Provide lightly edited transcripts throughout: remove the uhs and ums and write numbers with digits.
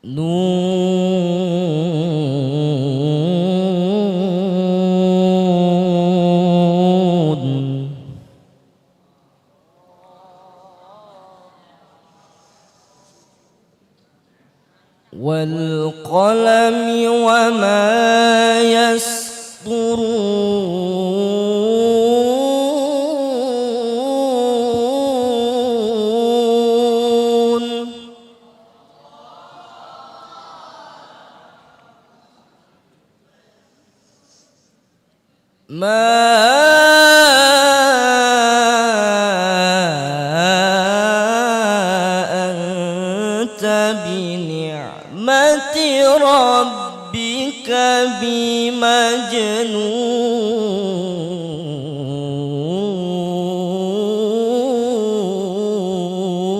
نون والقلم وما يسطرون ما أنت بنعمة ربك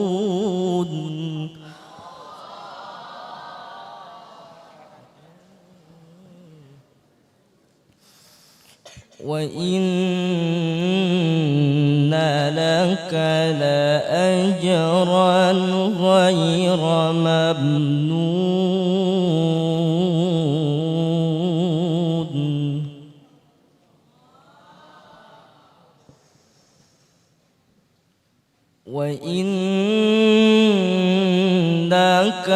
بمجنون وإن لك لأجرا غير ممنون وإنك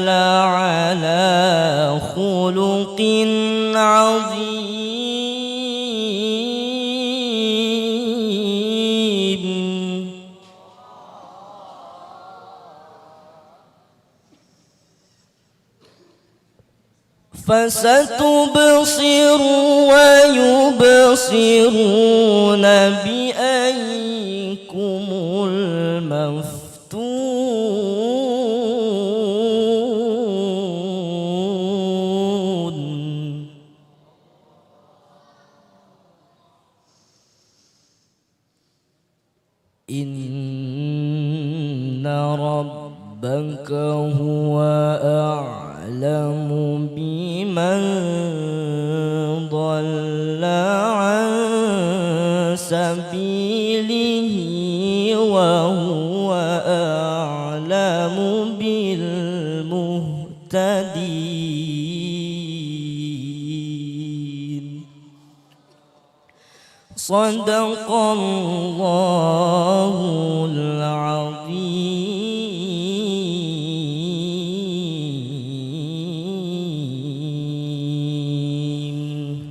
لعلى خلق عظيم فستبصر ويبصرون بأيكم المفتون إن ربك هو أعلم بمن ضل عن سبيله وهو أعلم بالمهتدين صدق الله العظيم.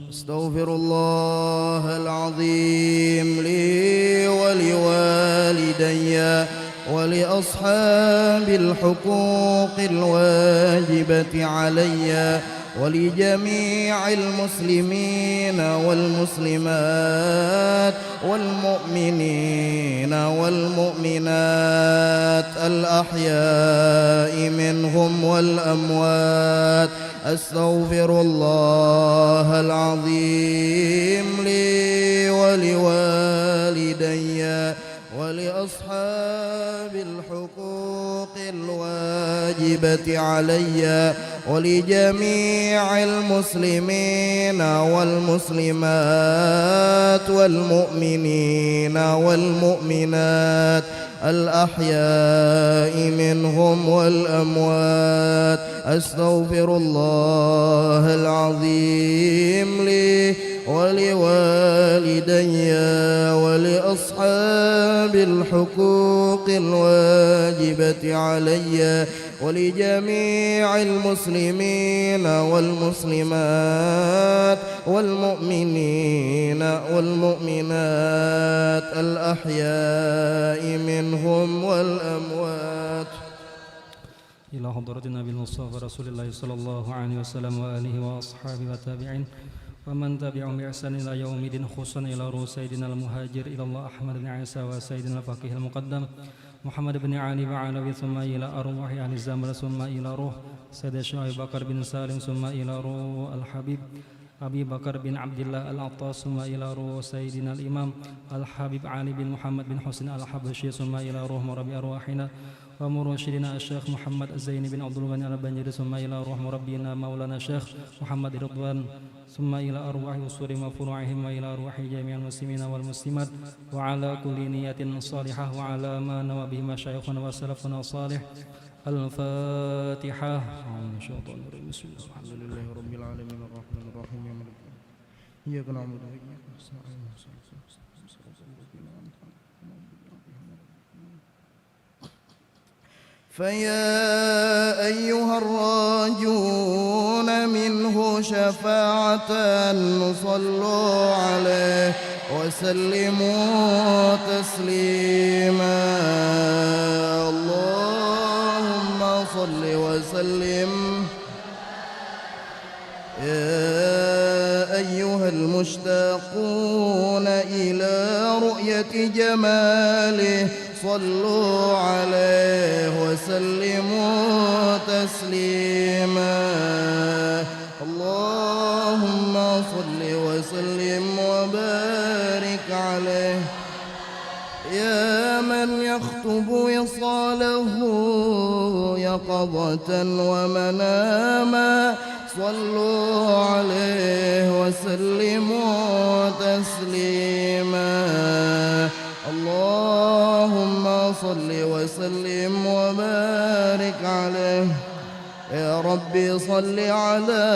أستغفر الله العظيم لي ولوالدي ولأصحاب الحقوق الواجبة علي ولجميع المسلمين والمسلمات والمؤمنين والمؤمنات الأحياء منهم والأموات. أستغفر الله العظيم لي ولوالدي ولأصحاب الحقوق الواجبة علي ولجميع المسلمين والمسلمات والمؤمنين والمؤمنات الأحياء منهم والأموات. أستغفر الله العظيم لي ولوالدي ولأصحاب الحقوق الواجبة علي ولجميع المسلمين والمسلمات والمؤمنين والمؤمنات الأحياء منهم والأموات. إلى حضرة النبي المصطفى رسول الله صلى الله عليه وسلم وآله وأصحابه والتابعين ومن تبعهم بإحسان إلى يوم الدين خصوصا إلى روح سيدنا المهاجر إلى الله أحمد بن عيسى وسيدنا الفقيه المقدم محمد بن علي وعلوي ثم إلى أرواح أهل الزمن ثم إلى روح سيد الشيخ بكر بن سالم ثم إلى روح الحبيب أبي بكر بن عبد الله العطاس ثم إلى روح سيدنا الإمام الحبيب علي بن محمد بن حسين الحبشي ثم إلى روح مربي أرواحنا ومرشدنا الشيخ محمد الزين بن عبد الغني البنجري ثم إلى روح مربينا مولانا الشيخ محمد رضوان ثم إلى أرواح أصولهم وفروعهم وإلى أرواح جميع المسلمين والمسلمات وعلى كل نية صالحة وعلى ما نوى به مشايخنا وسلفنا الصالح الفاتحة. أعوذ من الشيطان الرجيم. بسم الله الرحمن الحمد لله رب العالمين الرحمن الرحيم مالك يوم الدين إياك نعبد وإياك نستعين فيا أيها الراجون منه شفاعة صلوا عليه وسلموا تسليما. اللهم صل وسلم يا أيها المشتاقون إلى رؤية جماله صلوا عليه وسلموا تسليما. اللهم صل وسلم وبارك عليه يا من يخطب وصاله يقظة ومناما صلوا عليه وسلموا تسليما. اللهم صل وسلم وبارك عليه يا ربي صل على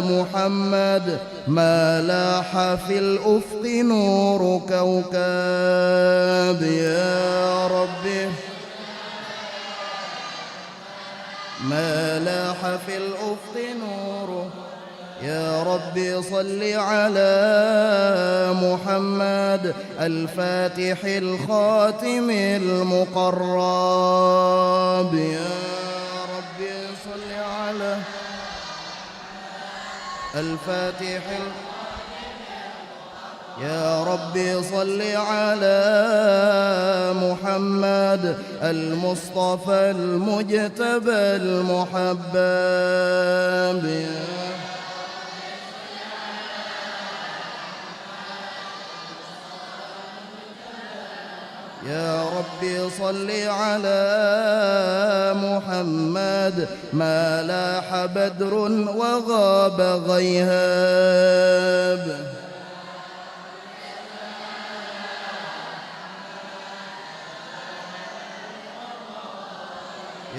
محمد ما لاح في الأفق نور كوكب يا ربي ما لاح في الأفق نور يا ربي صل على محمد الفاتح الخاتم المقرب يا ربي صل على الفاتح يا ربي صل على محمد المصطفى المجتبى المحبب يا ربي صل على محمد ما لاح بدر وغاب غيهاب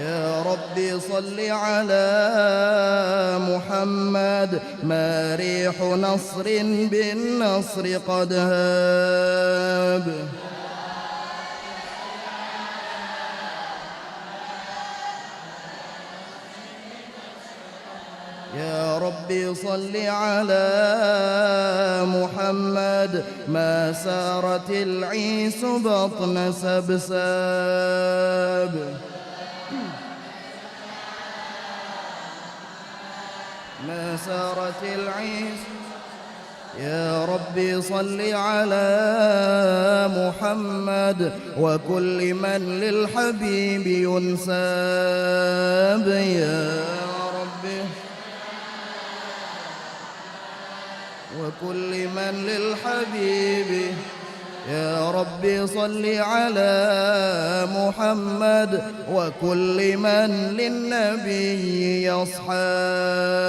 يا ربي صل على محمد ما ريح نصر بالنصر قد هاب يا ربي صل على محمد ما سارت العيس بطن سبساب ما سارت العيس يا ربي صل على محمد وكل من للحبيب ينساب يا ربي وكل من للحبيب يا ربي صل على محمد وكل من للنبي يصحاب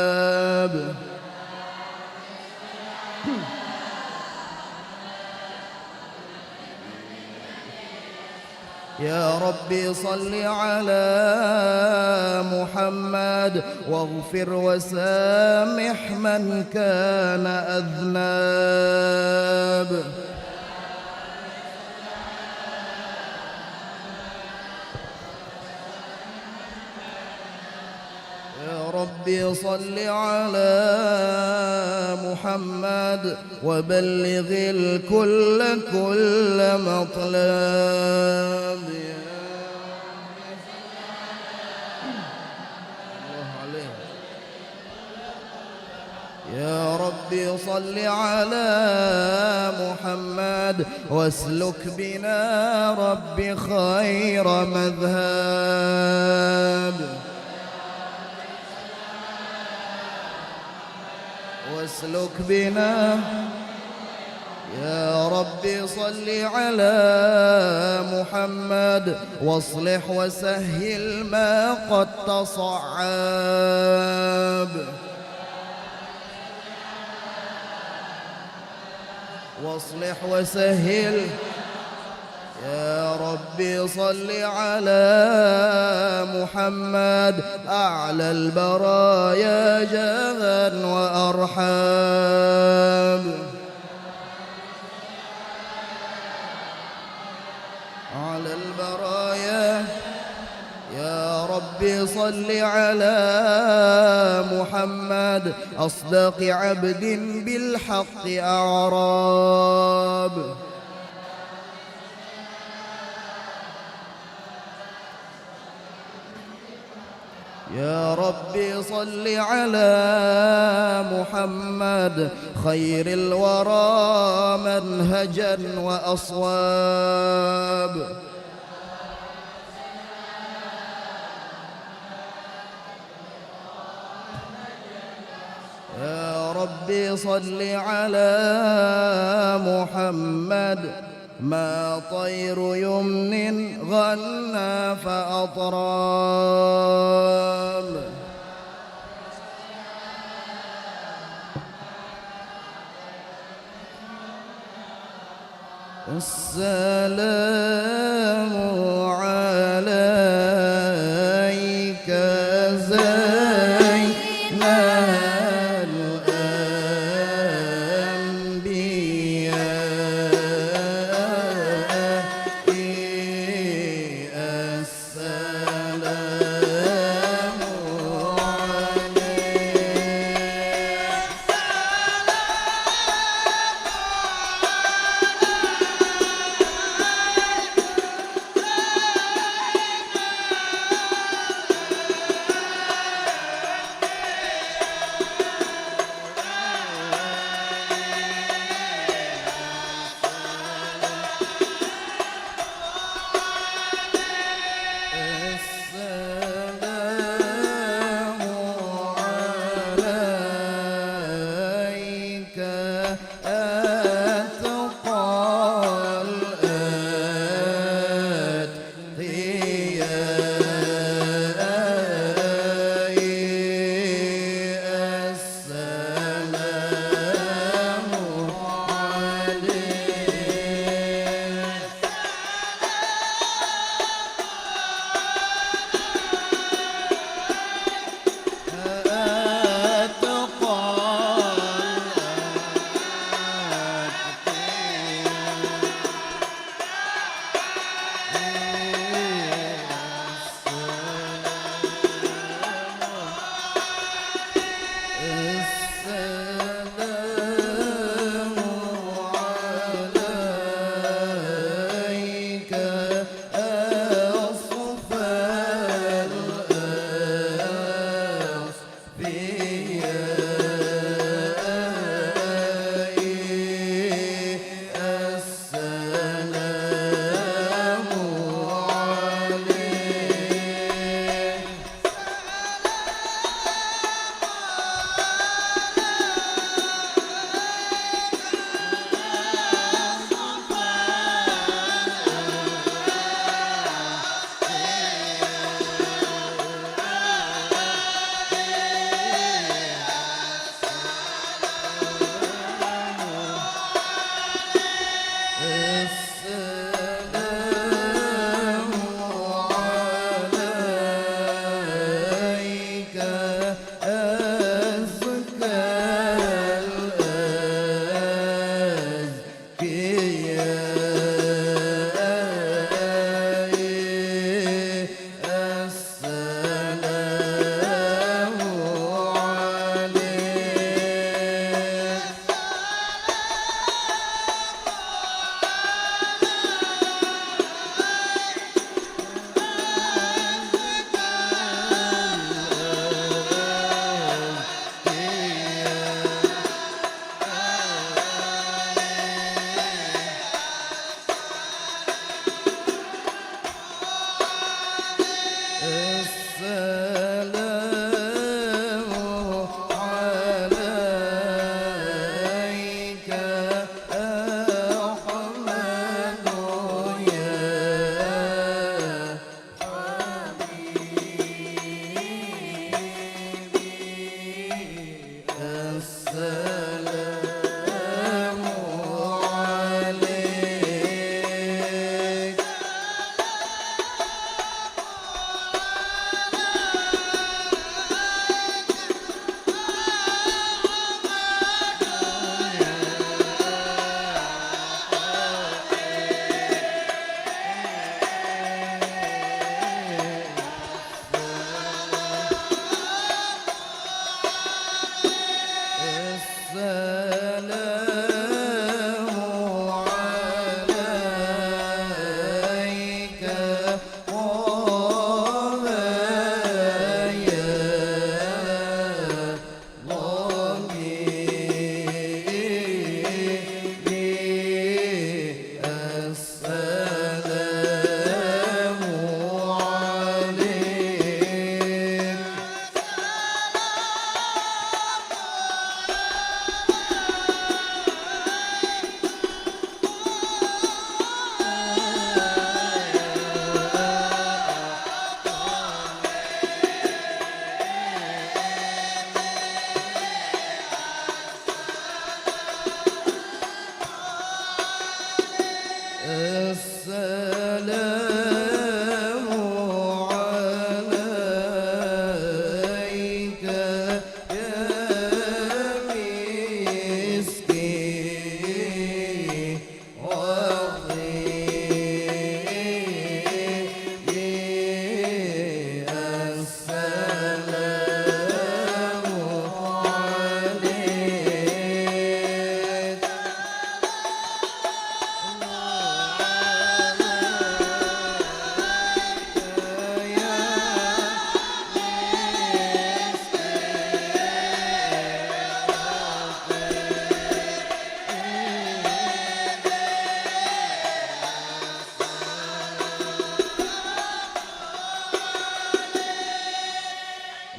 يا ربي صل على محمد واغفر وسامح من كان أذناب يا ربي صل على محمد وبلغ الكل كل مطلب يا ربي صل على محمد واسلك بنا ربي خير مذهب واسلك بنا يا ربي صل على محمد واصلح وسهل ما قد تصعب واصلح وسهل يا ربي صل على محمد أعلى البرايا جاها وأرحام على البرايا يا ربي صل على محمد أصدق عبد بالحق أعراب يا ربي صل على محمد خير الورى منهجا وأصواب يا ربي صل على محمد ما طير يمن غنى فأطراب السلام عليك زين السلام عليك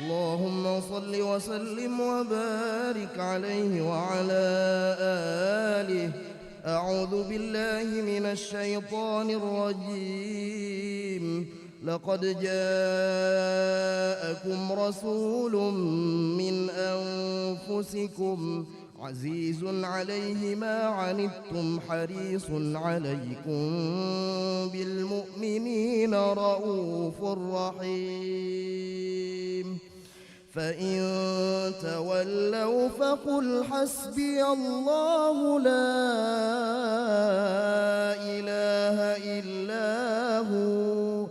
اللهم صل وسلم وبارك عليه وعلى آله. أعوذ بالله من الشيطان الرجيم. لقد جاءكم رسول من أنفسكم عزيز عليه ما عنتم حريص عليكم بالمؤمنين رؤوف رحيم. فإن تولوا فقل حسبي الله لا إله إلا هو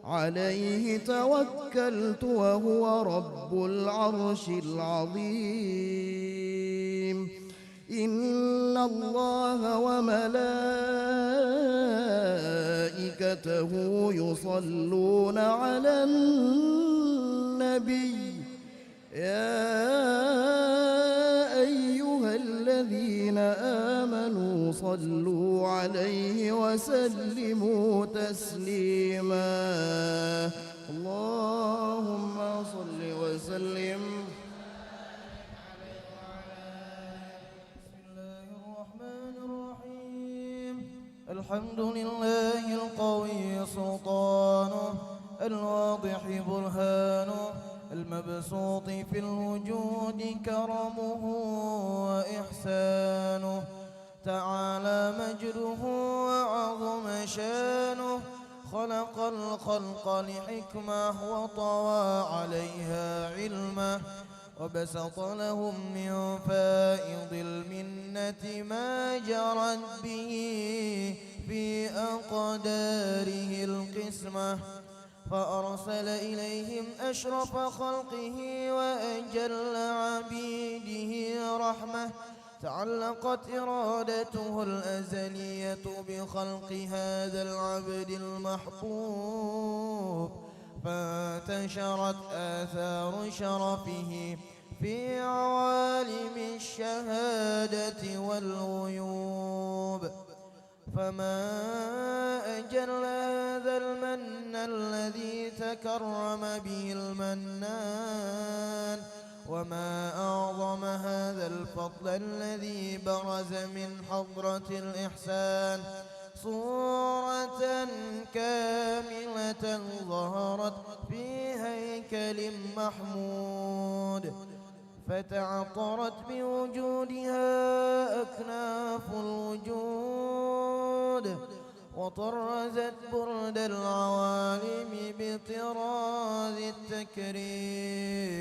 عليه توكلت وهو رب العرش العظيم. إن الله وملائكته يصلون على النبي يا أيها الذين آمنوا صلوا عليه وسلموا تسليما. اللهم صل وسلم. بسم الله الرحمن الرحيم. الحمد لله القوي سلطانه، الواضح برهانه، المبسوط في الوجود كرمه وإحسانه، تعالى مجده وعظم شانه. خلق الخلق لحكمة وطوى عليها علمه، وبسط لهم من فائض المنة ما جرت به في أقداره القسمة. فأرسل إليهم أشرف خلقه وأجل عبيده رحمة. تعلقت إرادته الأزلية بخلق هذا العبد المحبوب، فانتشرت آثار شرفه في عوالم الشهادة والغيوب. فما أجل هذا المن الذي تكرم به المنان، وما أعظم هذا الفضل الذي برز من حضرة الإحسان. صورة كاملة ظهرت في هيكل محمود، فتعطرت بوجودها أكناف الوجود، وطرزت برد العوالم بطراز التكريم.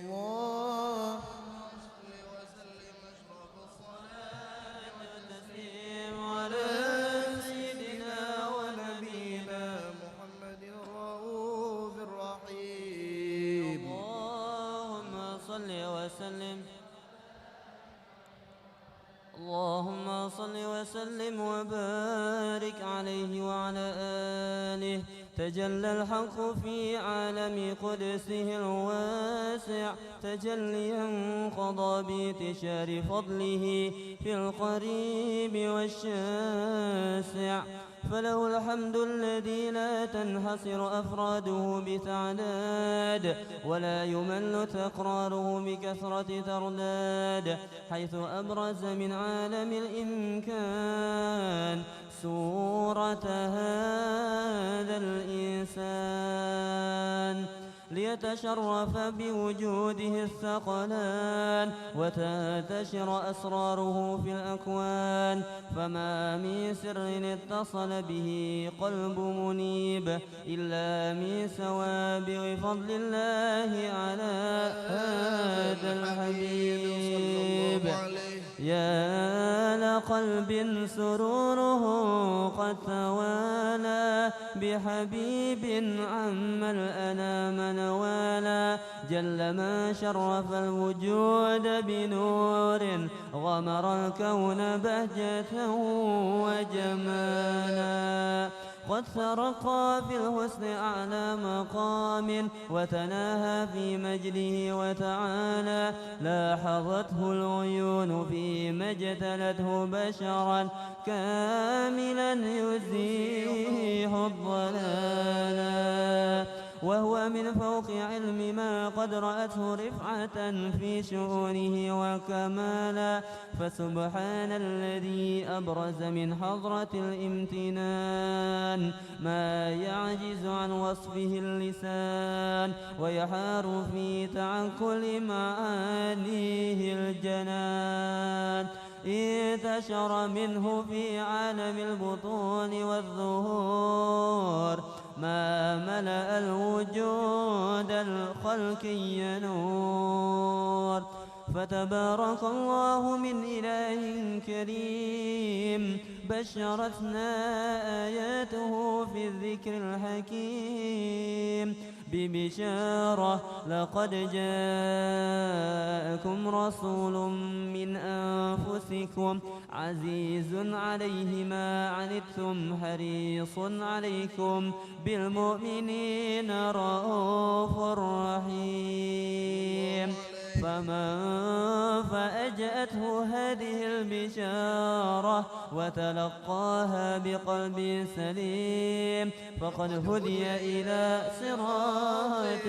الله صل وسلم أشرف الصلاة والتسليم على سيدنا ونبينا محمد الرؤوف الرحيم. اللهم صل وسلم، اللهم صل وسلم وبارك عليه وعلى آله. تجلى الحق في عالم قدسه الواسع تجليا قضى بانتشار فضله في القريب والشاسع. فله الحمد الذي لا تنحصر أفراده بتعداد، ولا يمل تقراره بكثرة ترداد، حيث أبرز من عالم الإمكان صورة هذا الإنسان. ليتشرف بوجوده الثقلان وتنتشر أسراره في الأكوان. فما من سر اتصل به قلب منيب إلا من سوابغ فضل الله على هذا الحبيب. يا لقلب سروره قد توالى بحبيب عم الأنام نوالا. جل ما شرف الوجود بنور غمر الكون بهجة وجمالا. قد ترقى في الحسن أعلى مقام وتناهى في مجده وتعالى. لاحظته العيون فيما اجتلته بشرا كاملا يزيح الضلالا. وهو من فوق علم ما قد رأته رفعة في شؤونه وكمالا. فسبحان الذي أبرز من حضرة الامتنان ما يعجز عن وصفه اللسان ويحار في تعقل معانيه الجنان. انتشر منه في عالم البطون والظهور ما ملأ الوجود الخلقي نور. فتبارك الله من إله كريم بشرتنا آياته في الذكر الحكيم ببشارة. لقد جاءكم رسول من أنفسكم عزيز عليه ما عنتم حريص عليكم بالمؤمنين رؤوف رحيم. فمن فأجأته هذه البشارة وتلقاها بقلب سليم فقد هدي إلى صراط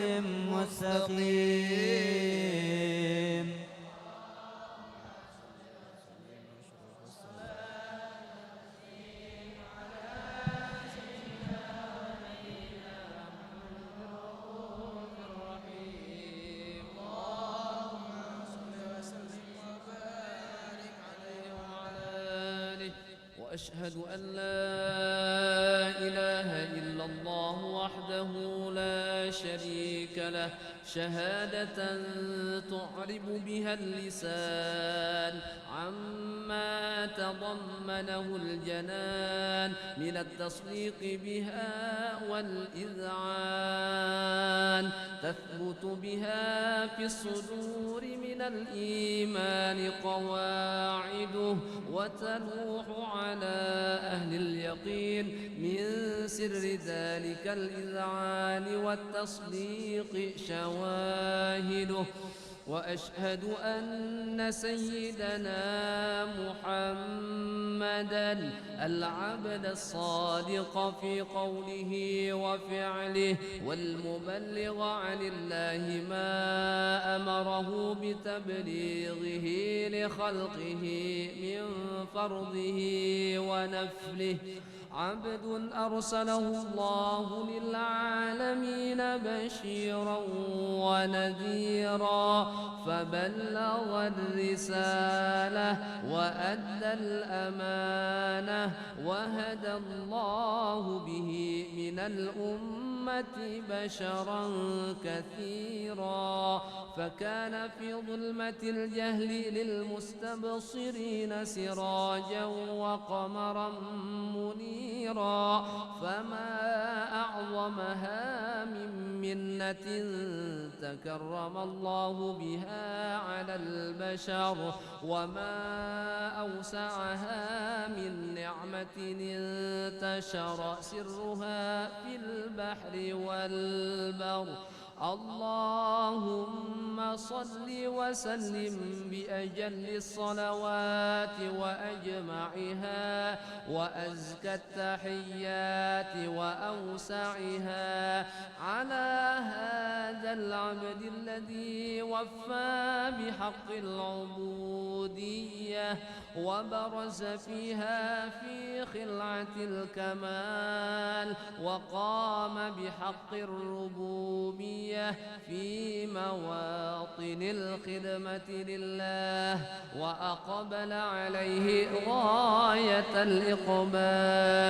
مستقيم. وأشهد أن لا إله إلا الله وحده لا شريك له شهادة تعرب بها اللسان عما تضمنه الجنان من التصديق بها والإذعان. تثبت بها في الصدور من الإيمان قواعده وتلوح على أهل اليقين من سر ذلك الإذعان والتصديق شواهده. وأشهد أن سيدنا محمدًا العبد الصادق في قوله وفعله والمبلغ عن الله ما أمره بتبليغه لخلقه من فرضه ونفله. عبد أرسله الله للعالمين بشيرا ونذيرا فبلغ الرسالة وأدى الأمانة وهدى الله به من الأمة بشرا كثيرا. فكان في ظلمة الجهل للمستبصرين سراجا وقمرا منيرا. فما أعظمها من منة تكرم الله بها على البشر وما أوسعها من نعمة انتشر سرها في البحر والبر. اللهم صل وسلم بأجل الصلوات وأجمعها وأزكى التحيات وأوسعها على هذا العبد الذي وفى بحق العبودية وبرز فيها في خلعة الكمال وقام بحق الربوبية النية في مواطن الخدمة لله وأقبل عليه غاية الإقبال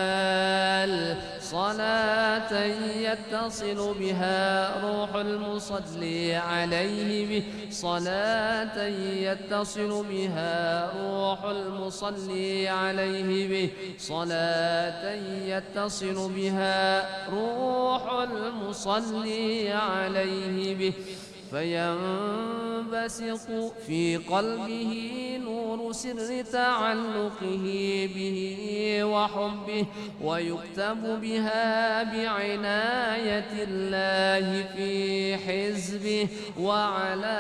صلاة يتصل بها روح المصلي عليه به صلاة يتصل بها روح المصلي عليه به صلاة يتصل بها روح المصلي عليه به فينبسط في قلبه نور سر تعلقه به وحبه ويكتب بها بعناية الله في حزبه وعلى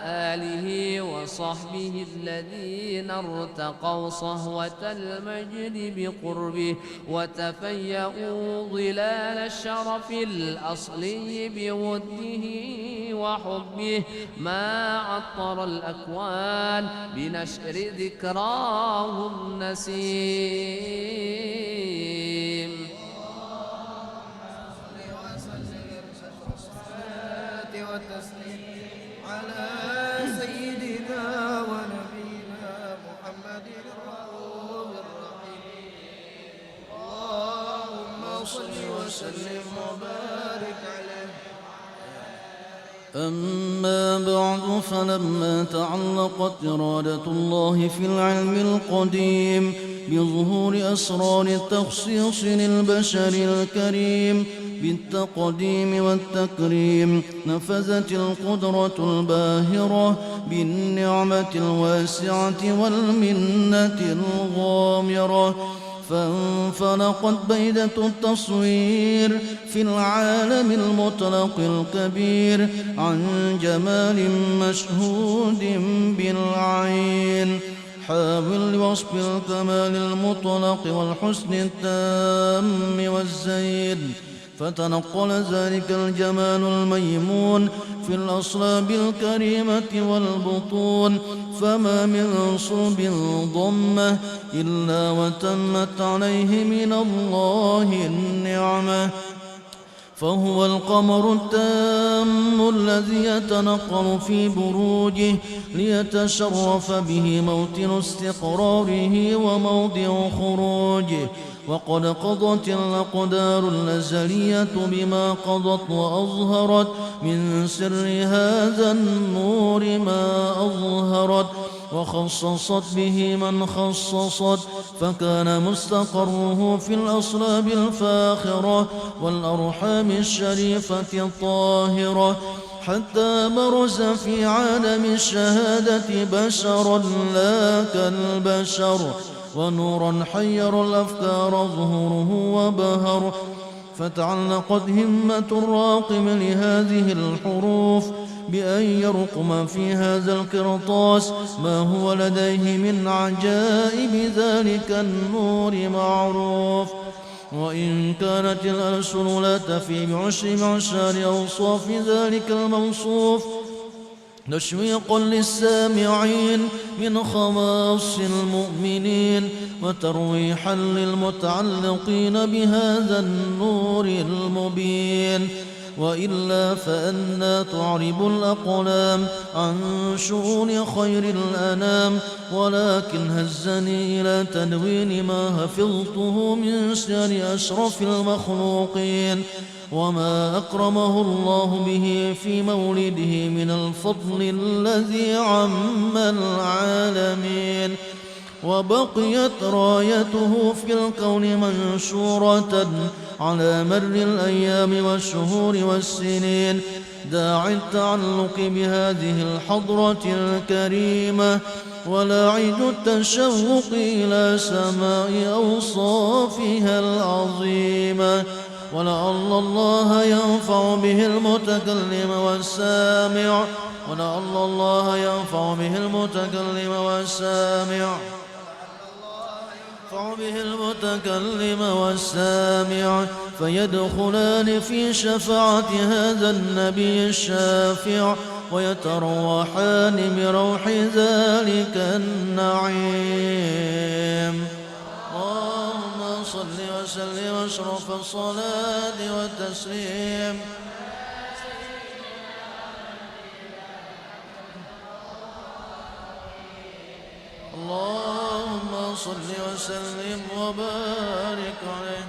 آله وصحبه الذين ارتقوا صهوة المجد بقربه وتفيأوا ظلال الشرف الأصلي بوده وحبه ما عطر الأكوان بنشر ذكراه النسيم والتسليم على سيدنا ونبينا محمد الرؤوف الرحيم اللهم صل وسلم وبارك عليه. أما بعد فلما تعلقت إرادة الله في العلم القديم بظهور أسرار التخصيص للبشر الكريم بالتقديم والتكريم نفذت القدرة الباهرة بالنعمة الواسعة والمنة الغامرة فانفلقت بيدة التصوير في العالم المطلق الكبير عن جمال مشهود بالعين حاول لوصف الكمال المطلق والحسن التام والزين فتنقل ذلك الجمال الميمون في الأصلاب الكريمة والبطون فما من صلب ضمة إلا وتمت عليه من الله النعمة فهو القمر التام الذي يتنقل في بروجه ليتشرف به موطن استقراره وموضع خروجه وقد قضت الأقدار الأزلية بما قضت وأظهرت من سر هذا النور ما أظهرت وخصصت به من خصصت فكان مستقره في الأصلاب الفاخرة والأرحام الشريفة الطاهرة حتى برز في عالم الشهادة بشرا لا كالبشر ونورا حير الأفكار ظهوره وبهر فتعلقت همة الراقم لهذه الحروف بأن يرقم في هذا القرطاس ما هو لديه من عجائب ذلك النور معروف وإن كانت الألسن لا تفي بعشر معشار أوصاف ذلك الموصوف تشويقا للسامعين من خواص المؤمنين وترويحا للمتعلقين بهذا النور المبين وإلا فأنى تعرب الأقلام عن شؤون خير الأنام ولكن هزني إلى تدوين ما حفظته من سير أشرف المخلوقين وما أكرمه الله به في مولده من الفضل الذي عم العالمين وبقيت رايته في الكون منشورة على مر الأيام والشهور والسنين داعي التعلق بهذه الحضرة الكريمة ولاعد التشوق إلى سماء أوصافها العظيمة ولعل الله ينفع به المتكلم والسامع ولعل الله ينفع به المتكلم والسامع فيدخلان في شفاعة هذا النبي الشافع ويتروحان بروح ذلك النعيم. اللهم صل وسلم أشرف الصلاة والتسليم اللهم صل وسلم وبارك عليه.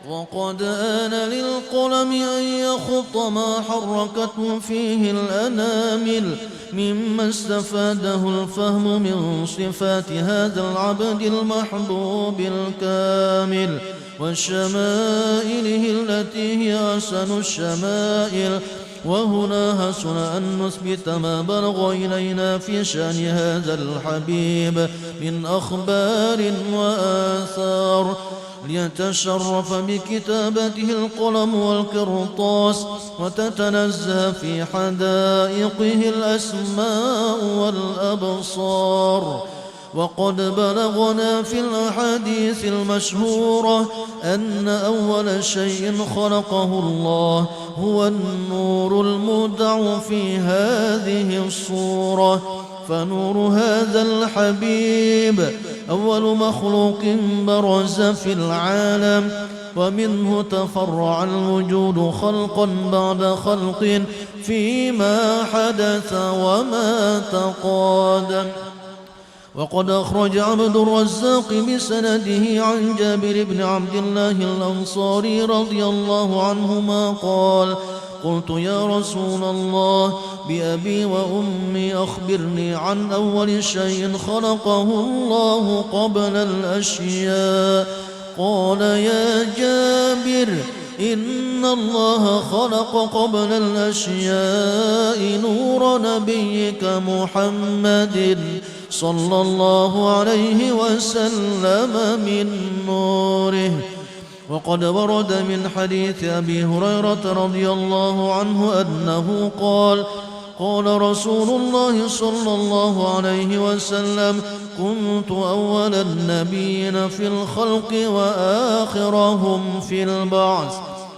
وقد آن للقلم أن يخط ما حركته فيه الأنامل مما استفاده الفهم من صفات هذا العبد المحبوب الكامل وشمائله التي هي أحسن الشمائل. وهنا حسن أن نثبت ما بلغ إلينا في شأن هذا الحبيب من أخبار وآثار ليتشرف بكتابته القلم والقرطاس وتتنزه في حدائقه الأسماء والأبصار. وقد بلغنا في الأحاديث المشهورة أن أول شيء خلقه الله هو النور المودع في هذه الصورة. فنور هذا الحبيب أول مخلوق برز في العالم، ومنه تفرع الوجود خلقا بعد خلق فيما حدث وما تقادم. وقد أخرج عبد الرزاق بسنده عن جابر بن عبد الله الأنصاري رضي الله عنهما قال: قلت يا رسول الله بأبي وأمي أخبرني عن أول شيء خلقه الله قبل الأشياء. قال: يا جابر إن الله خلق قبل الأشياء نور نبيك محمد صلى الله عليه وسلم من نوره. وقد ورد من حديث أبي هريرة رضي الله عنه أنه قال: قال رسول الله صلى الله عليه وسلم: كنت أول النبيين في الخلق وآخرهم في البعث.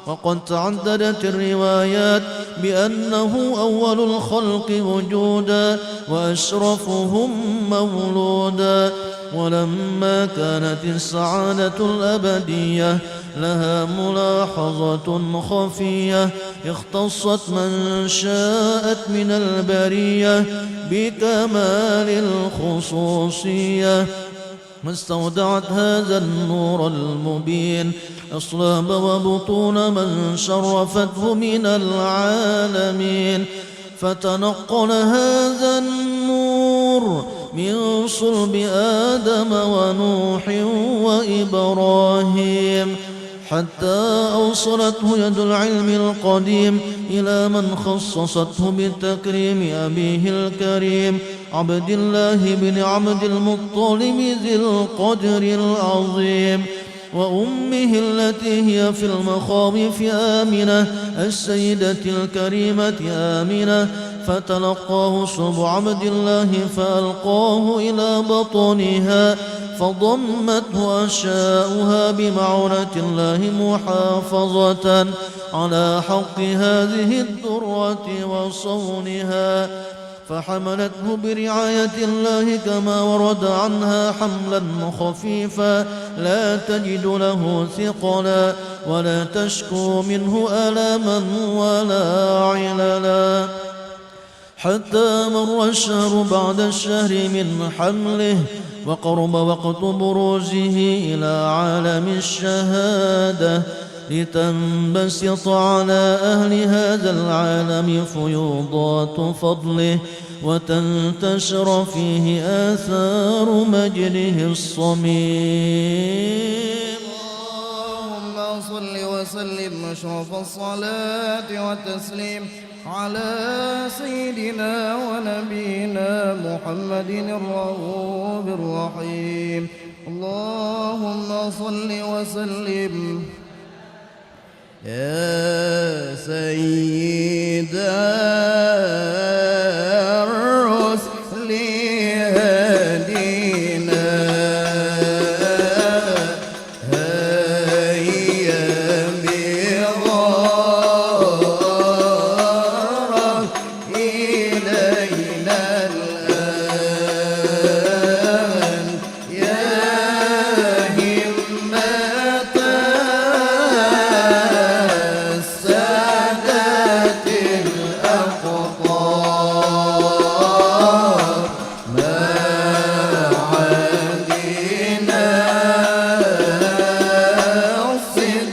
وقد تعددت الروايات بأنه أول الخلق وجودا وأشرفهم مولودا. ولما كانت السعادة الأبدية لها ملاحظة خفية اختصت من شاءت من البرية بكمال الخصوصية، واستودعت هذا النور المبين أصلاب وبطون من شرفته من العالمين. فتنقل هذا النور من صلب آدم ونوح وإبراهيم حتى أوصلته يد العلم القديم إلى من خصصته بتكريم أبيه الكريم عبد الله بن عبد المطلب ذي القدر العظيم، وأمه التي هي في المخاوف آمنة السيدة الكريمة آمنة. فتلقاه صلب عبد الله فألقاه إلى بطنها فضمته أشياؤها بمعونة الله محافظة على حق هذه الدرة وصونها، فحملته برعاية الله كما ورد عنها حملا خفيفا لا تجد له ثقلا ولا تشكو منه ألما ولا عللا، حتى مر الشهر بعد الشهر من حمله وقرب وقت بروزه إلى عالم الشهادة لتنبسط على أهل هذا العالم فيوضات فضله وتنتشر فيه آثار مجده الصميم. اللهم صل وسلم أشرف الصلاة والتسليم على سيدنا ونبينا محمد الرؤوف الرحيم. اللهم صل وسلم يا سيد الرسل هدينا هيا بغارك إلينا الآن يا همة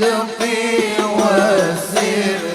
الصدق والسر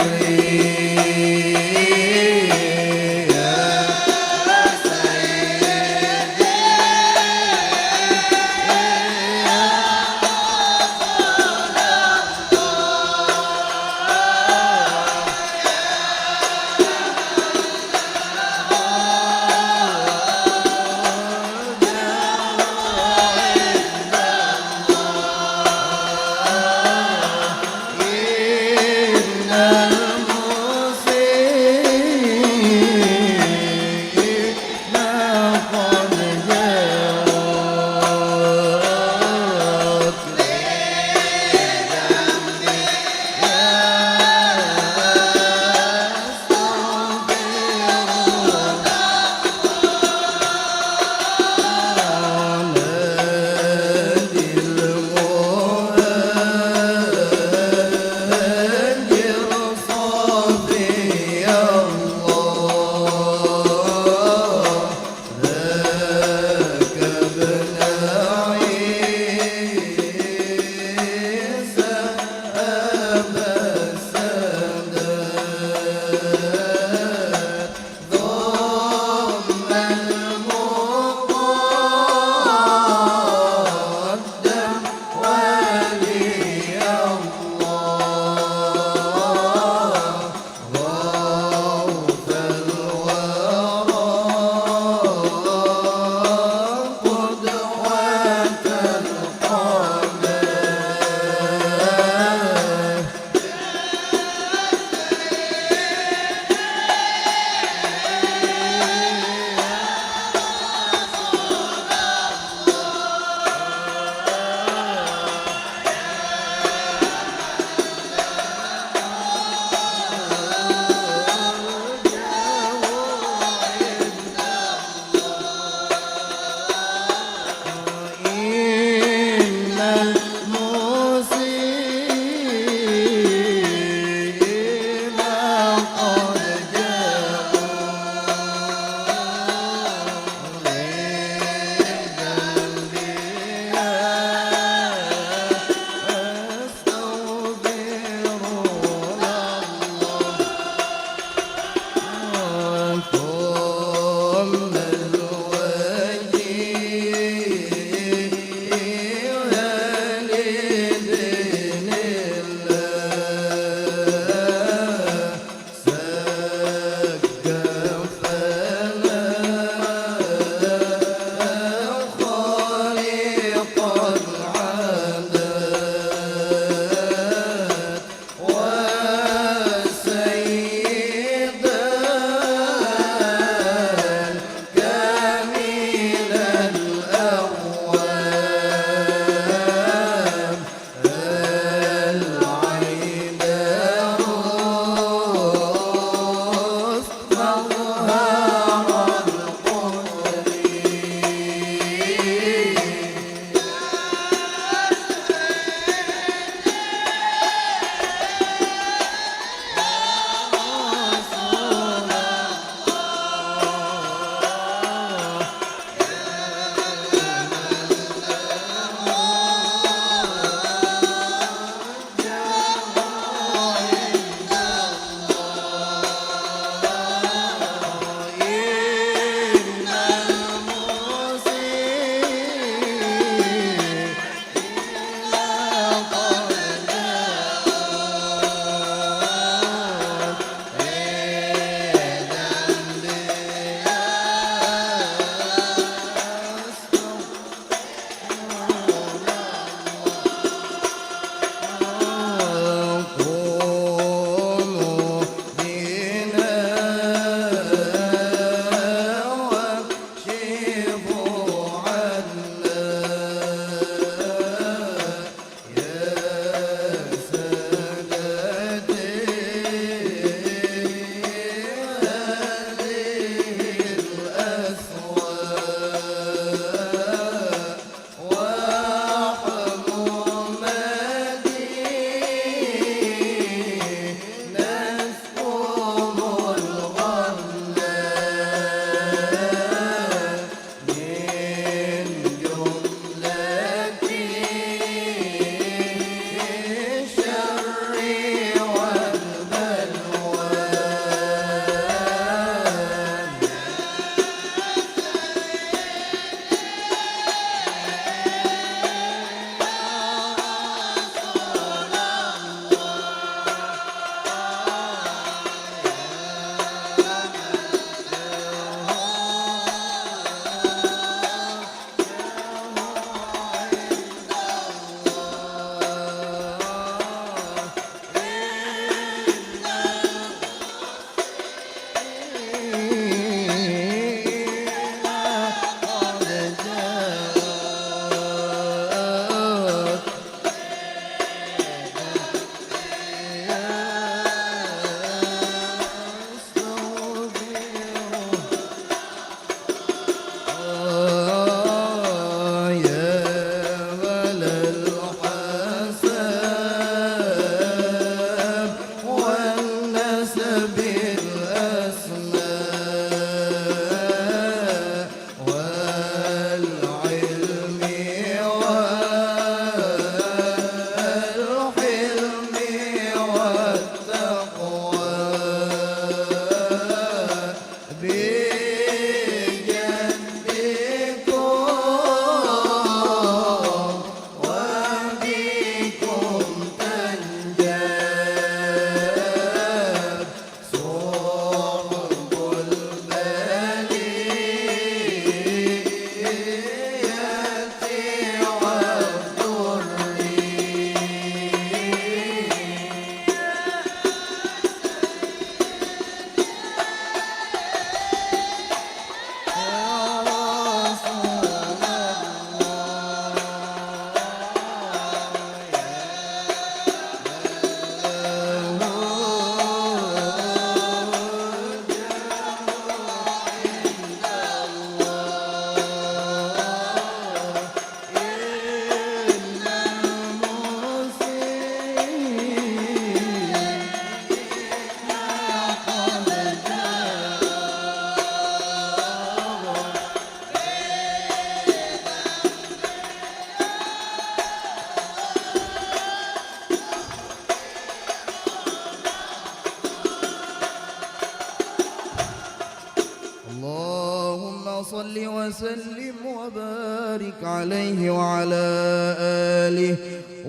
فصل وسلم وبارك عليه وعلى آله.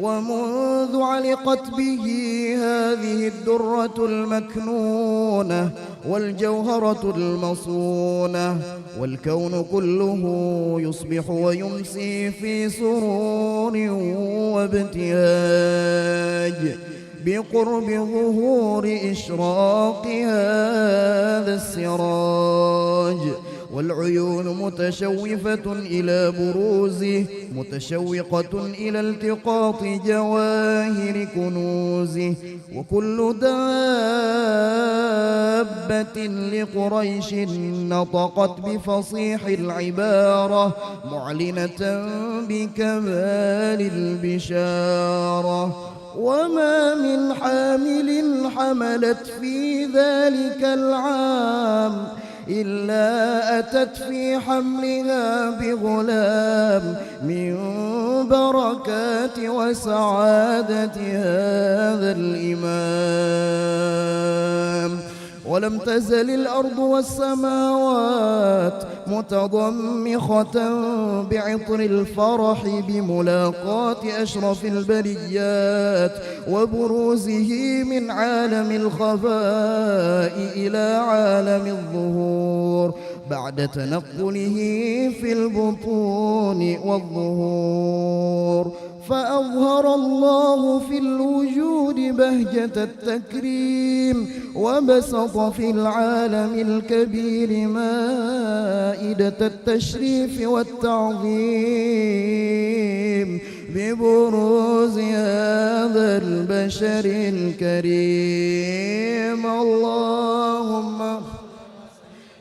ومنذ علقت به هذه الدرة المكنونة والجوهرة المصونة والكون كله يصبح ويمسي في سرور وابتهاج بقرب ظهور إشراق هذا السراج، والعيون متشوفة إلى بروزه متشوقة إلى التقاط جواهر كنوزه. وكل دابة لقريش نطقت بفصيح العبارة معلنة بكمال البشارة. وما من حامل حملت في ذلك العام إلا أتت في حملها بغلام من بركات وسعادة هذا الإمام. ولم تزل الأرض والسماوات متضمخة بعطر الفرح بملاقاة أشرف البريات وبروزه من عالم الخفاء إلى عالم الظهور بعد تنقله في البطون والظهور. فأظهر الله في الوجود بهجة التكريم وبسط في العالم الكبير مائدة التشريف والتعظيم ببروز هذا البشر الكريم. اللهم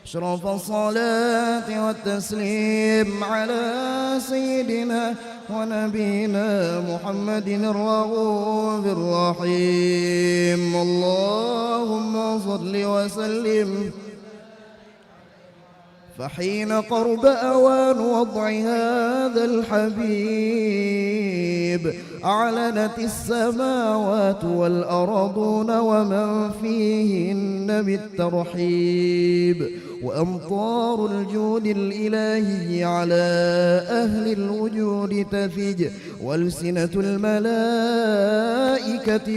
أشرف الصلاة والتسليم على سيدنا ونبينا محمد الرؤوف الرحيم. اللهم صل وسلم. فحين قرب أوان وضع هذا الحبيب أعلنت السماوات والأرضون ومن فيهن بالترحيب، وأمطار الجود الإلهي على أهل الوجود تفج، والسنة الملائكة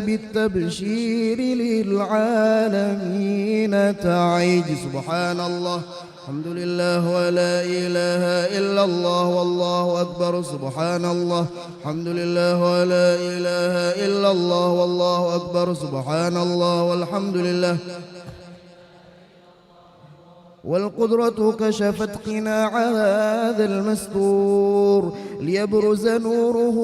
بالتبشير للعالمين تعج. سبحان الله، الحمد لله ولا إله إلا الله والله أكبر. سبحان الله، الحمد لله ولا إله إلا الله والله أكبر. سبحان الله والحمد لله. والقدرة كشفت قناع هذا المستور ليبرز نوره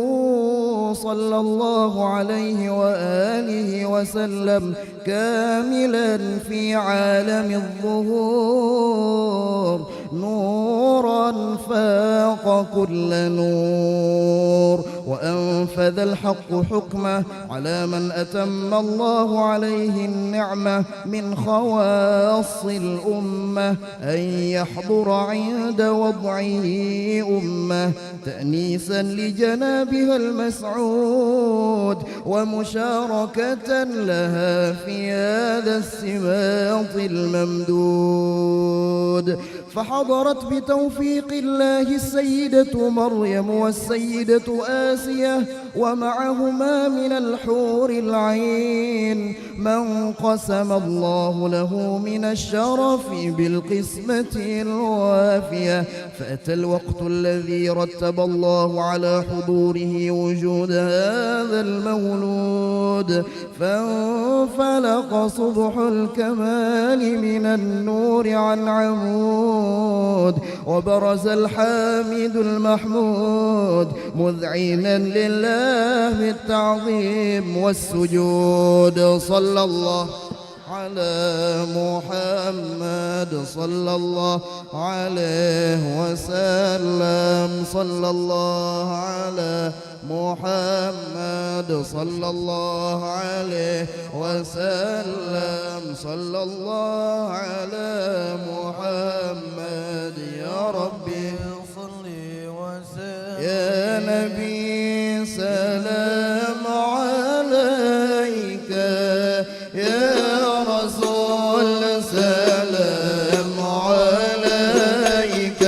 صلى الله عليه وآله وسلم كاملا في عالم الظهور نورا فاق كل نور، وأنفذ الحق حكمه على من أتم الله عليه النعمة من خواص الأمة أن يحضر عند وضعه أمة تأنيسا لجنابها المسعود ومشاركة لها في هذا السباط الممدود. فحضرت بتوفيق الله السيدة مريم والسيدة آسية ومعهما من الحور العين من قسم الله له من الشرف بالقسمة الوافية. فأتى الوقت الذي رتب الله على حضوره وجود هذا المولود، فانفلق صبح الكمال من النور عن عمود، وبرز الحامد المحمود مذعنا لله بالتعظيم والسجود. صلى الله على محمد صلى الله عليه وسلم. صلى الله على محمد صلى الله عليه وسلم. صلى الله على محمد. يا ربي صل وسلم يا نبي سلام عليك، يا رسول سلام عليك،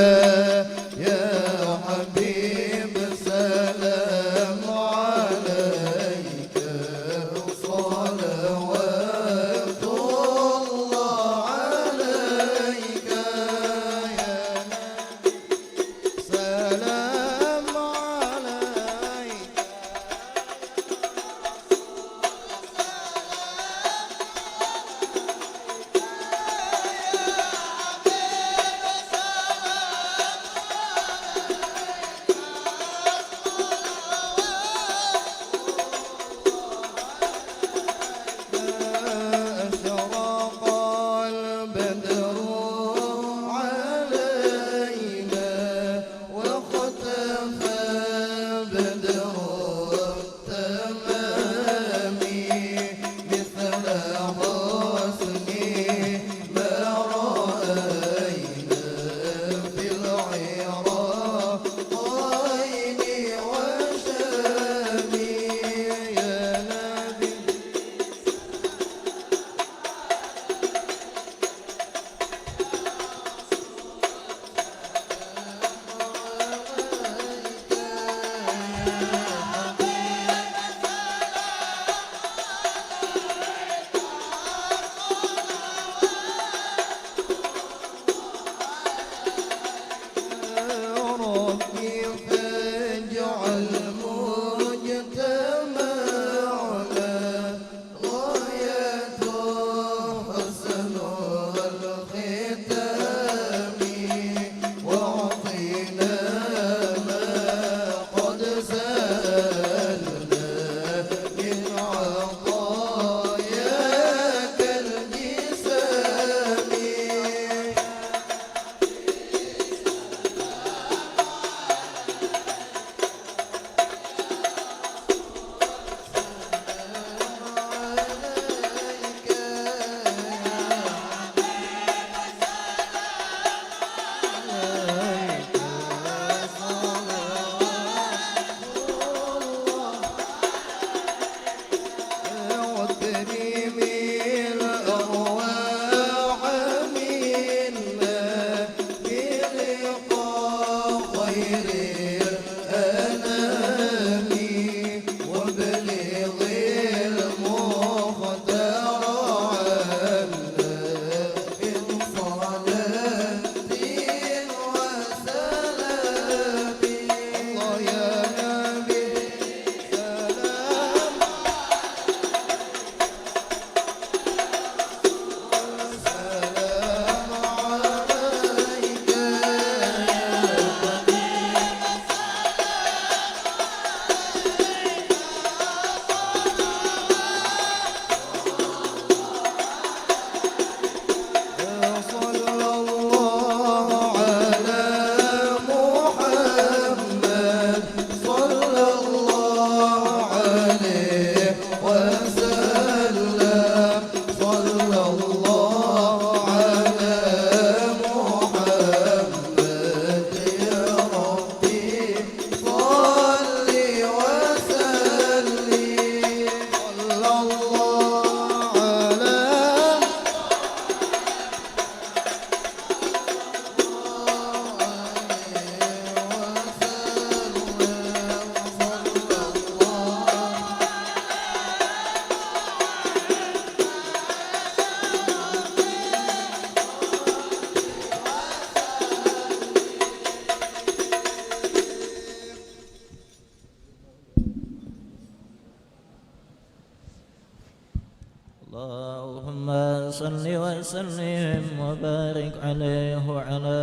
اللهم صل وسلم وبارك عليه وعلى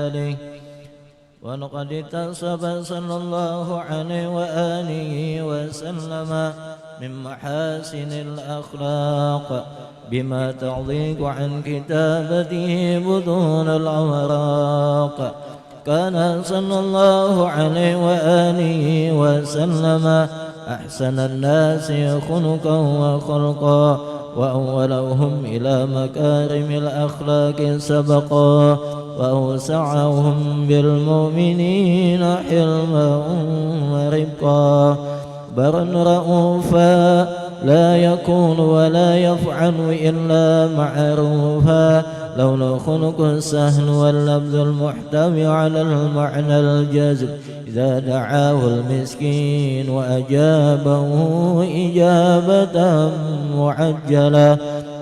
آله. ولقد اتصف صلى الله عليه وآله وسلم من محاسن الأخلاق بما تضيق عن كتابته بطون الأوراق. كان صلى الله عليه وآله وسلم أحسن الناس خلقا وخلقا وأولهم إلى مكارم الأخلاق سبقا وأوسعهم بالمؤمنين حلما ورفقا. برا رؤوفا لا يكون ولا يفعل إلا معروفا. لولا خلق سهل واللفظ المحتوي على المعنى الجازم إذا دعاه المسكين وأجابه إجابة معجلة.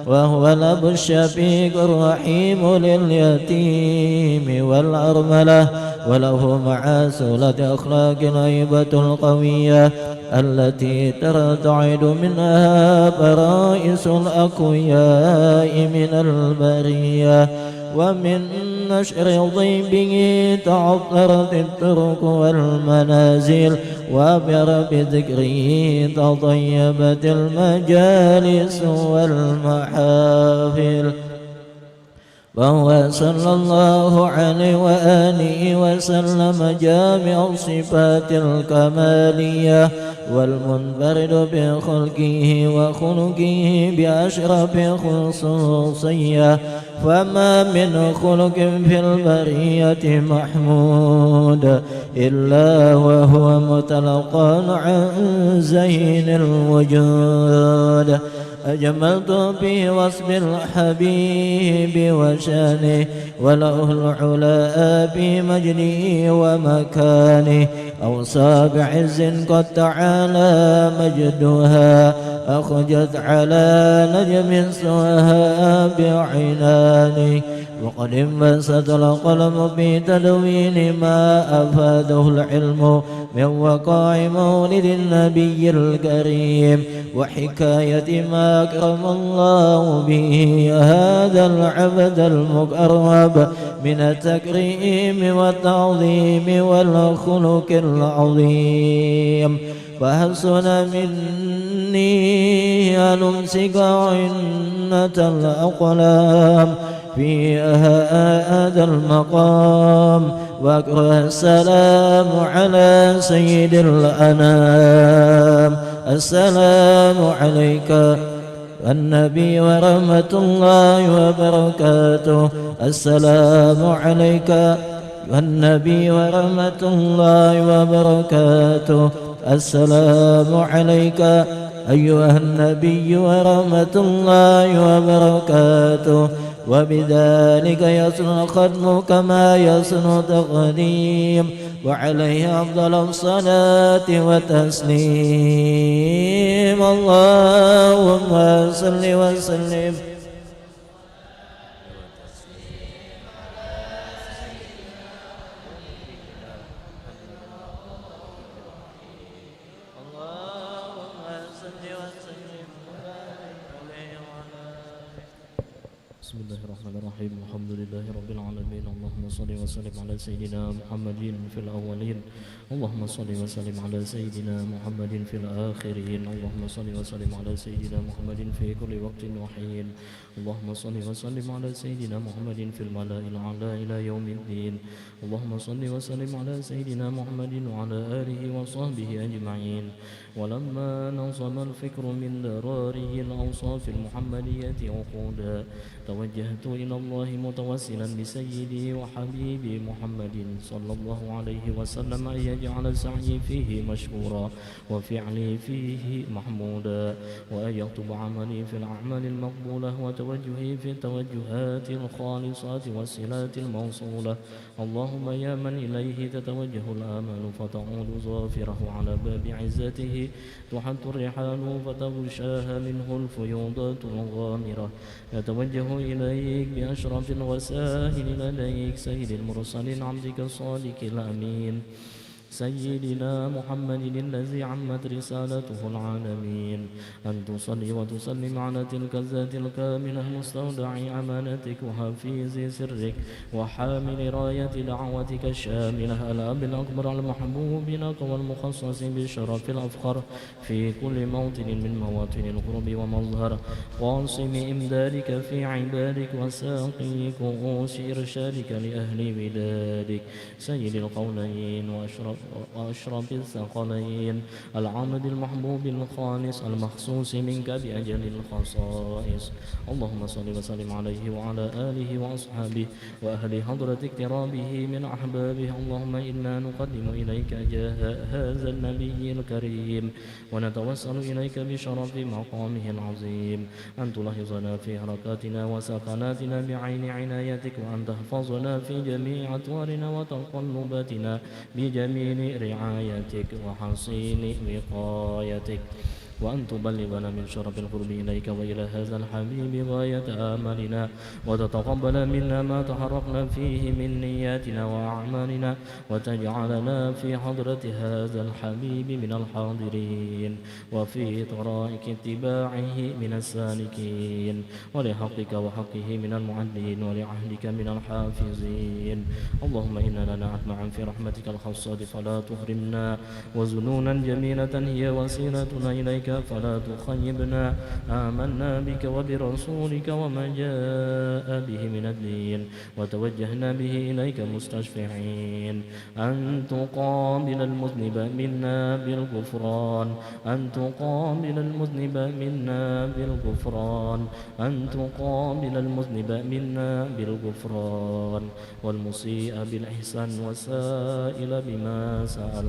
وهو الأب الشفيق الرحيم لليتيم والأرملة. وله مع سولة أخلاق الهيبة القوية التي ترتعد منها فرائس الأقوياء من البرية. ومن نشر ضيبه تعطرت الطرق والمنازل وبرب ذكره تطيبت المجالس والمحافل. وهو صلى الله عليه وآله وسلم جامع الصفات الكمالية والمنفرد بخلقه وخلقه بأشرف خصوصية. فما من خلق في البرية محمود إلا وهو متلقى عن زين الوجود. أجملت في وصف الحبيب وشانه وله العلاء بمجده ومكانه. أوصى بعز قد تعالى مجدها أخجت على نجم سواها بعنانه. وقد انبسط القلم في تدوين ما أفاده العلم من وقاع مولد النبي الكريم وحكاية ما أكرم الله به هذا العبد المقرب من التكريم والتعظيم والخلق العظيم. فحسن مني أن أمسك عنة الأقلام في هذا المقام وأكره السلام على سيد الأنام. السلام عليك النبي ورحمة الله وبركاته. السلام عليك النبي ورحمة الله وبركاته. السلام عليك أيها النبي ورحمة الله وبركاته. وبذلك يسن الختم كما يسن تقديم وعليه أفضل الصلاة وتسليم. اللهم صل وسلم Bismillahirrahmanirrahim. Alhamdulillahi rabbil alamin. Allahumma salli wa sallim ala sayyidina Muhammadin fil awwalin. Allahumma salli wa sallim ala sayyidina Muhammadin fil akhirin. Allahumma salli wa sallim ala sayyidina Muhammadin fi kulli waqtin wa hin. Allahumma salli wa sallim ala sayyidina Muhammadin fil mala'il a'la ila yaumiddin. Allahumma salli wa sallim ala sayyidina Muhammadin wa ala alihi wa sahbihi ajma'in. ولما نظم الفكر من دراره الأوصاف المحمدية عقودا توجهت إلى الله متوسلا بسيدي وحبيبي محمد صلى الله عليه وسلم أن يجعل سعيي فيه مشكورا وفعلي فيه محمودا وأن يكتب عملي في الأعمال المقبولة وتوجهي في التوجهات الخالصات والصلات الموصولة. اللهم يا من إليه تتوجه الآمال فتعود ظافره على باب عزته تحط الرحال فتغشاها منه الفيوضات الغامرة. يتوجه إليك بأشرف الوسائل لديك سيد المرسلين عبدك الصادق الأمين سيدنا محمد الذي عمت رسالته العالمين أن تصلي وتسلم على تلك الذات الكاملة مستودع أمانتك وحفيظ سرك وحامل راية دعوتك الشاملة الأب الأكبر المحبوب لك والمخصص بالشرف الأفخر في كل موطن من مواطن القرب ومظهر قاصم إمدادك في عبادك وساقي كؤوس إرشادك لأهل بلادك سيد القولين وأشرف الثقلين العمد المحبوب الخالص المخصوص منك بأجل الخصائص اللهم صل وسلم عليه وعلى آله وأصحابه وأهل حضرة اقترابه من أحبابه اللهم إنا نقدم إليك جاه هذا النبي الكريم ونتوسل إليك بشرف مقامه العظيم أن تلاحظنا في حركاتنا وسكناتنا بعين عنايتك وأن تحفظنا في جميع أطوارنا وتقلباتنا بجميل رعايتك وحصين وقايتك وأن تبلغنا من شرف القرب إليك وإلى هذا الحبيب غاية آمالنا وتتقبل منا ما تحرقنا فيه من نياتنا وأعمالنا وتجعلنا في حضرة هذا الحبيب من الحاضرين وفي طرائق اتباعه من السالكين ولحقك وحقه من المعدين ولعهدك من الحافظين اللهم إننا نعتمع في رحمتك الخاصة فلا تحرمنا وزنونا جميلة هي وسيلتنا إليك فلا تخيبنا آمنا بك وبرسولك وما جاء به من الدين وتوجهنا به إليك مستشفعين أن تقابل المذنب منا بالغفران أن تقابل المذنب منا بالغفران أن تقابل المذنب منا بالغفران والمسيء بالإحسان والسائل بما سأل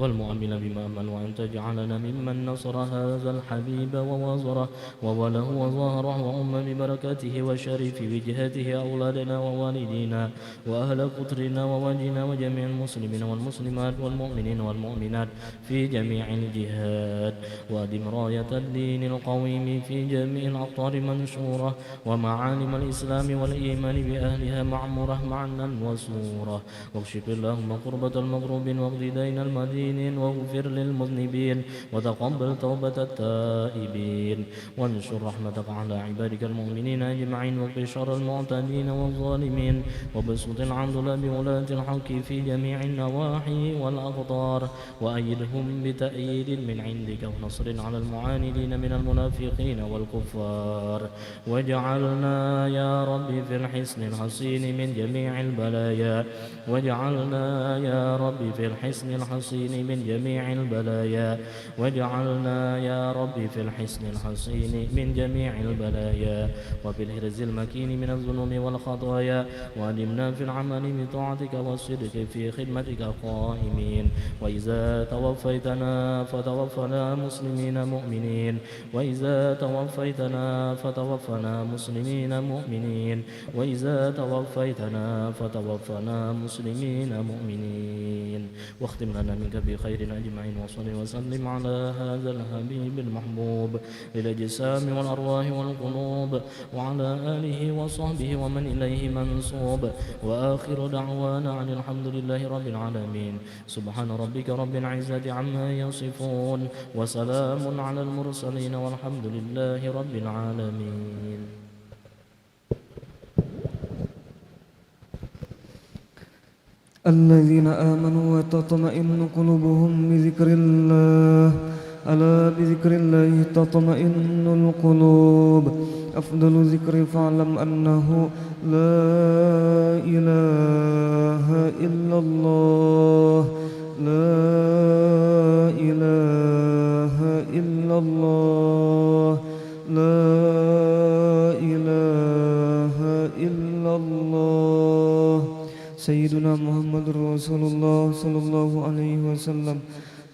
والمؤمن بما أمن وأن تجعلنا ممن نصر هذا الحبيب ووزره ووله وظهره وأم ببركاته وشرف وجهته أولادنا ووالدينا وأهل قطرنا ووجهنا وجميع المسلمين والمسلمات والمؤمنين والمؤمنات في جميع الجهات وأدم راية الدين القويم في جميع الأقطار منشورة ومعالم الإسلام والإيمان بأهلها معمورة معنا وسورة واكشف اللهم قربة المغروبين واقض دين المدين واغفر للمذنبين وتقبل توبة التائبين وانشر رحمتك على عبادك المؤمنين أجمعين واقض شر المعتدين والظالمين وبسط العدل بولاة الحق في جميع النواحي والأقطار وأيدهم بتأييد من عندك ونصر على المعاندين من المنافقين والكفار واجعلنا يا رب في الحصن الحصين من جميع البلايا واجعلنا يا رب في الحصن الحصين من جميع البلايا واجعلنا يا رب في الحصن الحصين من جميع البلايا وفي الحرز المكين من الظلم والخطايا وأدمنا في العمل بطاعتك والصدق في خدمتك قائمين وإذا توفيتنا فتوفنا مسلمين مؤمنين وإذا توفيتنا فتوفنا مسلمين مؤمنين وإذا توفيتنا فتوفنا مسلمين مؤمنين واختم لنا منك بخير أجمعين وصل وسلم على هذا الحبيب المحبوب للأجسام والأرواح والقلوب وعلى آله وصحبه ومن إليه منصوب وآخر دعوانا عن الحمد لله رب العالمين سبحان ربك رب العزة عما يصفون وسلام على المرسلين والحمد لله رب العالمين. الذين آمنوا وتطمئن قلوبهم بذكر الله ألا بذكر الله تطمئن القلوب أفضل ذكر فاعلم أنه لا إله إلا الله لا إله إلا الله لا إله إلا الله سيدنا محمد رسول الله صلى الله عليه وسلم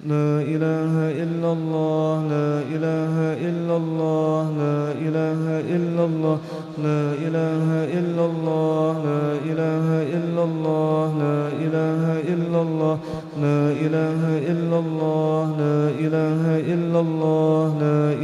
لا إله إلا الله لا إله إلا الله لا إله إلا الله لا إله إلا الله لا إله إلا الله لا إله إلا الله لا إله إلا الله لا إله إلا الله لا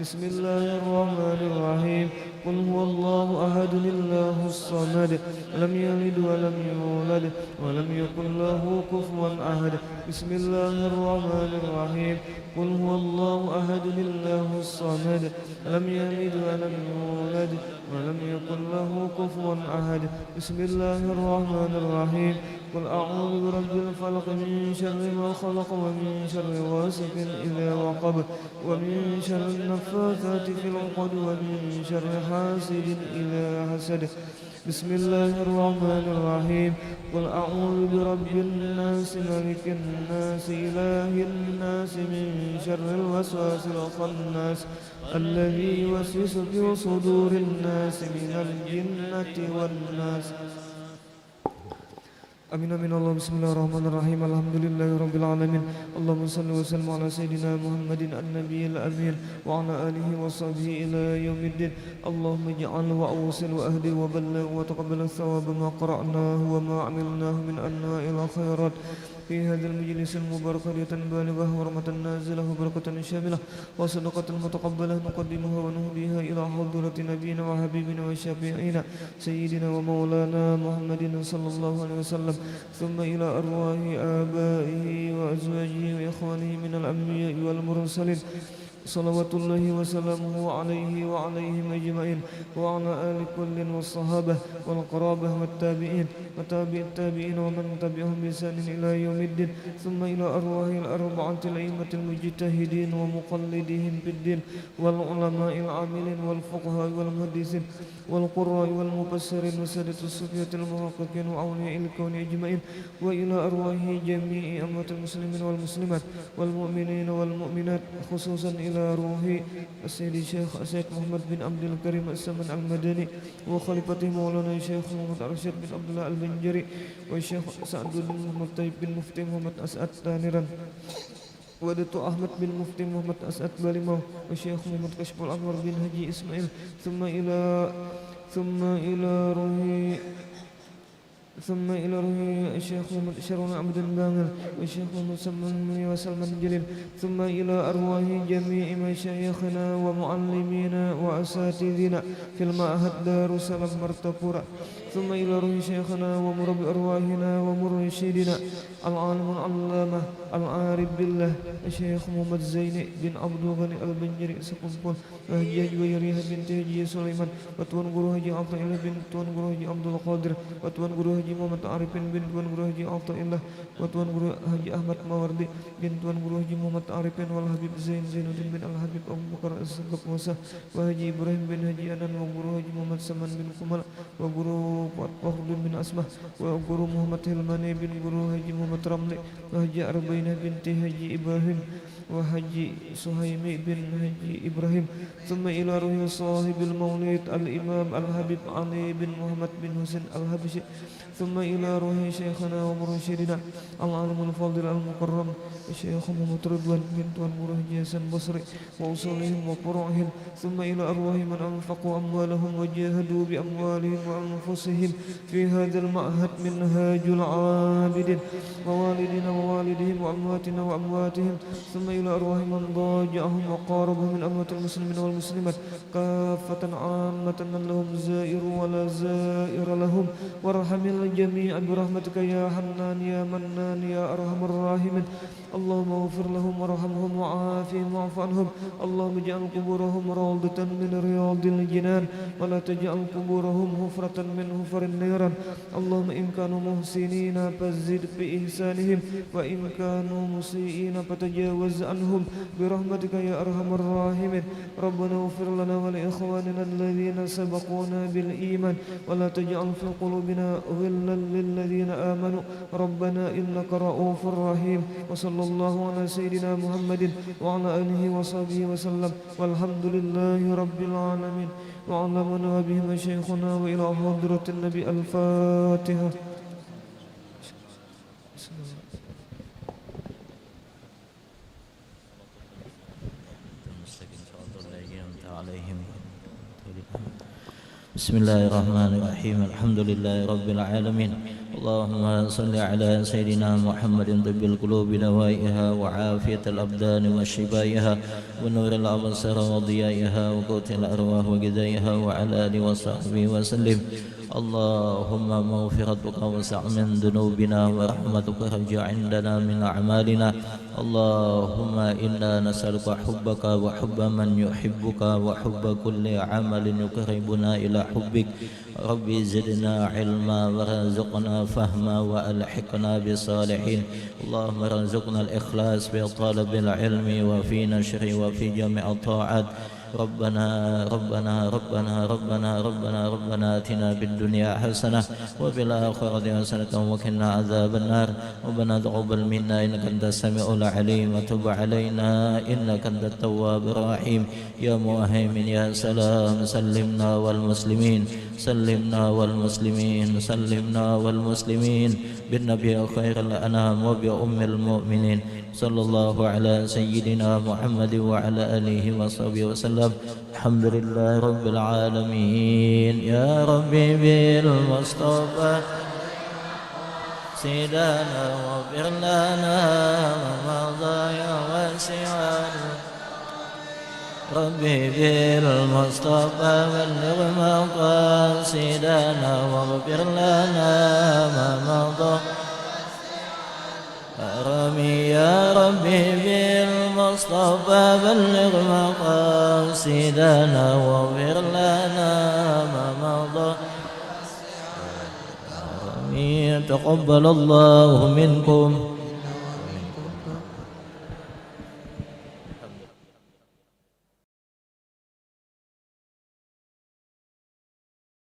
بسم الله الرحمن الرحيم قل هو الله أحد الله الصمد لم يلد ولم يولد ولم يكن له كفوا أحد بسم الله الرحمن الرحيم قل هو الله أحد الله الصمد لم يلد ولم يولد ولم يكن له كفوا أحد بسم الله الرحمن الرحيم قل أعوذ برب الفلق من شر ما خلق ومن شر غاسق إذا وقب ومن شر النفاثات في العقد ومن شر حاسد إذا حسد بسم الله الرحمن الرحيم قل أعوذ برب الناس ملك الناس إله الناس من شر الوسواس الخناس الذي يوسوس في صدور الناس من الجنة والناس Amin amin Allah bismillahirrahmanirrahim alhamdulillahi rabbil alamin Allahumma salli wa sallim ala sayyidina Muhammadin an-nabiyil amin wa ala alihi wa sahbihi ila yaumiddin Allahumma ij'al wa awsil wa ahdi wa balligh wa taqabbal thawab ma qara'nahu wa ma 'amilnahu min anwa'il khairat في هذا المجلس المبارك رية بالغة ورحمة نازلة وبركة شاملة وصدقة متقبلة نقدمها ونهديها إلى حضرة نبينا وحبيبنا وشفيعنا سيدنا ومولانا محمد صلى الله عليه وسلم ثم إلى أرواح آبائه وأزواجه وإخوانه من الأنبياء والمرسلين صلوات الله وسلامه عليه وعليهم أجمعين وعلى آل كل والصحابة والقرابة والتابعين وتابع التابعين ومن تبعهم بإحسان إلى يوم الدين ثم إلى أرواح الأربعة الأئمة المجتهدين ومقلدين في الدين والعلماء العاملين والفقهاء والمحدثين والقراء والمفسرين وسادة الصوفية المحققين وأولياء الكون أجمعين وإلى أرواح جميع أمة المسلمين والمسلمات والمؤمنين والمؤمنات خصوصا إلى روح السيد الشيخ الشيخ محمد بن عبد الكريم السمن المدني وخليفته مولانا الشيخ محمد أرشد بن عبد الله البنجري والشيخ سعد بن محمد طيب بن مفتي محمد أسعد تانرا ودت أحمد بن مفتي محمد أسعد بالمو والشيخ محمد كشف الأنور بن هجي إسماعيل ثم إلى روح الشيخ محمد شرون عبد الباقر والشيخ محمد سلمان وسلمان جليل ثم إلى أرواح جميع مشايخنا ومعلمينا وأساتذنا في المعهد دار السلام مرتقورة ثم إلى روح شيخنا ومربي أرواحنا ومرشدنا العالم العلامة العارف بالله الشيخ محمد زيني بن عبد الغني البنجري سقفون وهجاج ويريها بنت هجي سليمان وتوان guru Haji Athaillah bin Tuan Guru Haji Abdul Qadir wa Tuan Guru Haji Muhammad Arifin bin Tuan Guru Haji Athaillah wa Tuan Guru Haji Ahmad Mawardi bin Tuan Guru Haji Muhammad Arifin wal Habib Zainuddin bin Al Habib Abu Bakar As-Sabaq Musa wa Haji Ibrahim bin Haji Anan wa Guru Haji Muhammad Saman bin Kumal wa Guru Fakhrudin bin Asmah wa Guru Muhammad Hilmani bin Guru Haji Muhammad Ramli wa Haji Arbainah binti Haji Ibrahim wa Haji Suhaimi bin Haji Ibrahim ثم إلى روح صاحب المولد الإمام الحبيب علي بن محمد بن حسين الحبشي ثم إلى روح شيخنا ومرشدنا العالم الفاضل المكرم الشيخ محمد رضوان بن توان Guru Haji Hasan Basri وأصولهم وفروعهم ثم إلى أرواح من أنفقوا أموالهم وجاهدوا بأموالهم وأنفسهم في هذا المعهد منهاج العابدين ووالدنا ووالدهم وأمواتنا وأمواتهم ثم إلى أرواح من ضاجعهم وقاربهم من أموات المسلمين والمسلمات كافة عامة من لهم زائر ولا زائر لهم وارحم الجميع برحمتك يا حنان يا منان يا أرحم الراحمين اللهم اغفر لهم وارحمهم وعافهم واعف عنهم اللهم اجعل قبورهم روضة من رياض الجنان ولا تجعل قبورهم حفرة من حفر النيران اللهم إن كانوا محسنين فزد بإحسانهم وإن كانوا مسيئين فتجاوز عنهم برحمتك يا أرحم الراحمين ربنا اغفر لنا ولإخواننا الذين سبقونا بالإيمان ولا تجعل في قلوبنا غلا للذين آمنوا ربنا إنك رؤوف رحيم وصلى الله على سيدنا محمد وعلى آله وصحبه وسلم والحمد لله رب العالمين وعلى من بهم شيخنا وإلى حضرة النبي الفاتحة Bismillahirrahmanirrahim. Alhamdulillahi rabbil alamin. اللهم صل على سيدنا محمد طب القلوب دوائها وعافية الأبدان وشفائها ونور الأبصار وضيائها وقوت الأرواح وغذائها وعلى آله وصحبه وسلم. اللهم مغفرتك أوسع من ذنوبنا ورحمتك أرجع عندنا من أعمالنا. اللهم إنا نسألك حبك وحب من يحبك وحب كل عمل يقربنا إلى حبك. ربي زدنا علما وارزقنا فهما وألحقنا بالصالحين. اللهم ارزقنا الإخلاص في طلب العلم وفي نشر وفي جميع الطاعات. ربنا ربنا ربنا ربنا ربنا ربنا آتنا بالدنيا حسنة وفي الآخرة حسنة وقنا عذاب النار. ربنا تقبل منا إنك أنت السميع العليم وتب علينا إنك أنت التواب الرحيم. يا مهيمن يا سلام سلمنا والمسلمين سلمنا والمسلمين سلمنا والمسلمين بالنبي خير الأنام وبأم المؤمنين صلى الله على سيدنا محمد وعلى آله وصحبه وسلم. الحمد لله رب العالمين. يا ربي بالمصطفى سيدنا واغفر لنا ما ضايع وسعنا. ربي بالمصطفى بلغ مقاصدنا واغفر لنا ما مضى. يا ربي بالمصطفى بلغ مقاصدنا واغفر لنا ما مضى. تقبل الله منكم